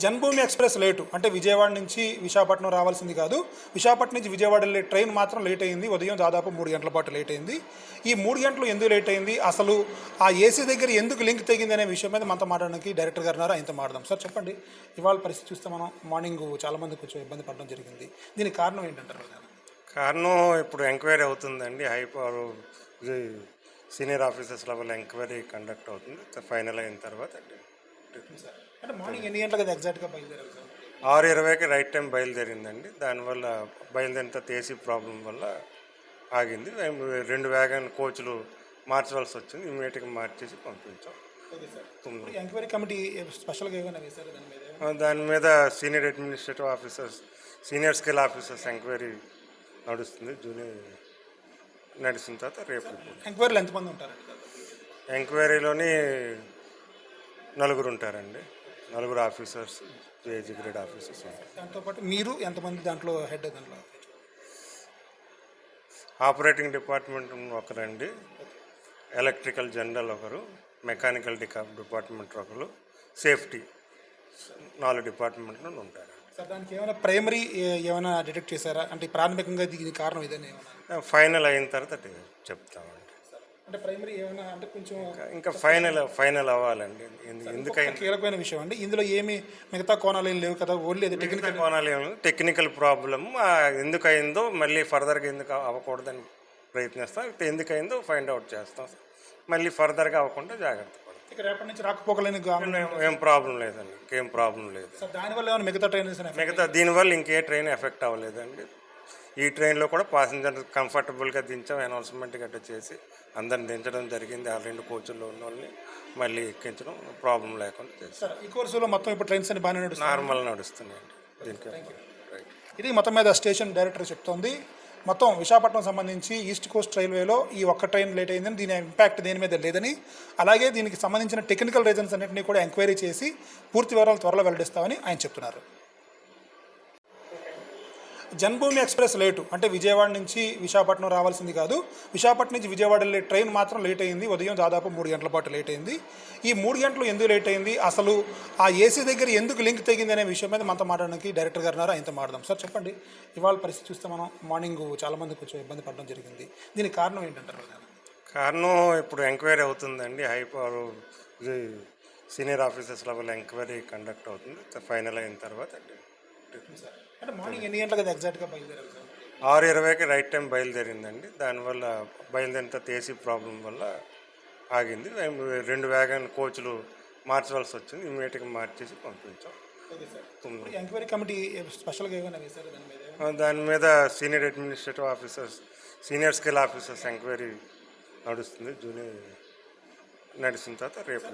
జన్మభూమి express late అంటే విజయవాడ నుంచి విశాఖపట్నం రావాల్సింది కాదు. విశాఖపట్నం నుంచి విజయవాడ వెళ్ళే ట్రైన్ మాత్రం లేట్ అయింది. ఉదయం దాదాపు 3 గంటల పాటు లేట్ అయింది. ఈ 3 గంటలు ఎందుకు లేట్ అయింది, అసలు ఆ ఏసీ దగ్గర ఎందుకు లింక్ తెగింది అనే విషయం మీద మనతో మాట్లాడడానికి డైరెక్టర్ గారు ఉన్నారు. ఆయనతో మాట్లాడదాం. సార్ చెప్పండి, ఇవాళ పరిస్థితి చూస్తే మనం మార్నింగ్ చాలామంది కొంచెం ఇబ్బంది పడడం జరిగింది. దీనికి కారణం ఏంటంటారు? కారణం ఇప్పుడు ఎంక్వైరీ అవుతుందండి. ఇది senior officers level enquiry conduct అవుతుంది. ఫైనల్ అయిన తర్వాత అంటే మార్నింగ్ ఎన్ని గంటలకు అది ఎగ్జాక్ట్గా బయలుదేరారు సార్? 6:20కి రైట్ టైం బయలుదేరిందండి. దానివల్ల బయలుదేరిన తర్వాత ఏసీ ప్రాబ్లం వల్ల ఆగింది. మేము 2 వ్యాగన్ కోచ్లు మార్చవలసి వచ్చింది. ఇమీడియట్గా మార్చేసి పంపించాం. ఎంక్వైరీ కమిటీ స్పెషల్గా ఏమైనా వేశారు దాని మీద? దాని మీద senior administrative officers, senior scale officers enquiry నడుస్తుంది. జూనియర్ నడిచిన తర్వాత రేపు ఎంక్వైరీలో ఎంతమంది ఉంటారండి? ఎంక్వైరీలోని 4 ఉంటారండి. 4 ఆఫీసర్స్, పేజీ గ్రేడ్ ఆఫీసర్స్ ఉంటారు. దాంతోపాటు మీరు ఎంతమంది దాంట్లో హెడ్? దాంట్లో ఆపరేటింగ్ డిపార్ట్మెంట్ ఒకరండి, ఎలక్ట్రికల్ జనరల్ ఒకరు, మెకానికల్ డిపార్ట్మెంట్ ఒకరు, సేఫ్టీ 4 డిపార్ట్మెంట్లు ఉంటారు. సార్ దానికి ఏమైనా ప్రైమరీ ఏమైనా డిటెక్ట్ చేశారా? అంటే ప్రాథమికంగా దీనికి కారణం ఇదని ఏమైనా ఫైనల్ అయిన తర్వాత చెప్తామండి. అంటే ప్రైమరీ ఏమైనా అంటే కొంచెం ఇంకా ఫైనల్ అవ్వాలండి. ఎందుకైనా కీలకమైన విషయం అండి. ఇందులో ఏమి మిగతా కోణాలు ఏం లేవు కదా, ఓన్లీ అది టెక్నికల్ కోణాలు ఏమి, టెక్నికల్ ప్రాబ్లమ్ ఎందుకు అయిందో మళ్ళీ ఫర్దర్గా ఎందుకు అవ్వకూడదని ప్రయత్నిస్తాం. ఎందుకైందో ఫైండ్ అవుట్ చేస్తాం. మళ్ళీ ఫర్దర్గా అవ్వకుండా జాగ్రత్త పడతాం. ఇక రేపటి నుంచి రాకపోకలేని ఏం ప్రాబ్లం లేదండి. ఇంకేం ప్రాబ్లం లేదు. సార్ దానివల్ల ఏమైనా మిగతా ట్రైన్స్ దీనివల్ల ఇంకే ట్రైన్ ఎఫెక్ట్ అవ్వలేదండి. ఈ ట్రైన్లో కూడా పాసింజర్ కంఫర్టబుల్గా దించాం. అనౌన్స్మెంట్ గట్రా చేసి అందరిని దించడం జరిగింది. ఆ 2 కోచుల్లో ఉన్న వాళ్ళని మళ్ళీ ఎక్కించడం ప్రాబ్లం లేకుండా చేస్తాం. ఈ కోర్సులో మొత్తం ఇప్పుడు ట్రైన్స్ అన్ని బాగానే నడుస్తున్నాయి, నార్మల్ నడుస్తున్నాయండి. దీనికి ఇది మొత్తం మీద స్టేషన్ డైరెక్టర్ చెప్తోంది. మొత్తం విశాఖపట్నం సంబంధించి ఈస్ట్ కోస్ట్ రైల్వేలో ఈ ఒక్క ట్రైన్ లేట్ అయిందని, దీని ఇంపాక్ట్ దేని మీద లేదని, అలాగే దీనికి సంబంధించిన టెక్నికల్ రీజన్స్ అన్నింటినీ కూడా ఎంక్వైరీ చేసి పూర్తి వివరాలు త్వరలో వెల్లడిస్తామని ఆయన చెప్తున్నారు. జన్మభూమి ఎక్స్ప్రెస్ లేటు అంటే విజయవాడ నుంచి విశాఖపట్నం రావాల్సింది కాదు. విశాఖపట్నం నుంచి విజయవాడ వెళ్ళే ట్రైన్ మాత్రం లేట్ అయింది. ఉదయం దాదాపు 3 గంటల పాటు లేట్ అయింది. ఈ 3 గంటలు ఎందుకు లేట్ అయింది, అసలు ఆ ఏసీ దగ్గర ఎందుకు లింక్ తెగింది అనే విషయం మీద మనతో మాట్లాడడానికి డైరెక్టర్ గారు ఉన్నారు. ఆయనతో మాట్లాడదాం. సార్ చెప్పండి, ఇవాళ పరిస్థితి చూస్తే మనం మార్నింగ్ చాలామంది కొంచెం ఇబ్బంది పడడం జరిగింది. దీనికి కారణం ఏంటంటారు? కారణం ఇప్పుడు ఎంక్వైరీ అవుతుందండి. ఇది senior officers level enquiry conduct అవుతుంది. ఫైనల్ అయిన తర్వాత అంటే మార్నింగ్ ఎన్ని గంటలకు అది ఎగ్జాక్ట్గా బయలుదేరారు సార్? 6:20కి రైట్ టైం బయలుదేరిందండి. దానివల్ల బయలుదేరిన తర్వాత ఏసీ ప్రాబ్లం వల్ల ఆగింది. మేము 2 వ్యాగన్ కోచ్లు మార్చవలసి వచ్చింది. ఇమీడియట్గా మార్చేసి పంపించాం. ఎంక్వైరీ కమిటీ స్పెషల్గా ఏమైనా వేశారు దాని మీద? దాని మీద senior administrative officers, senior scale officers enquiry నడుస్తుంది. జూనియర్ నడిచిన తర్వాత రేపు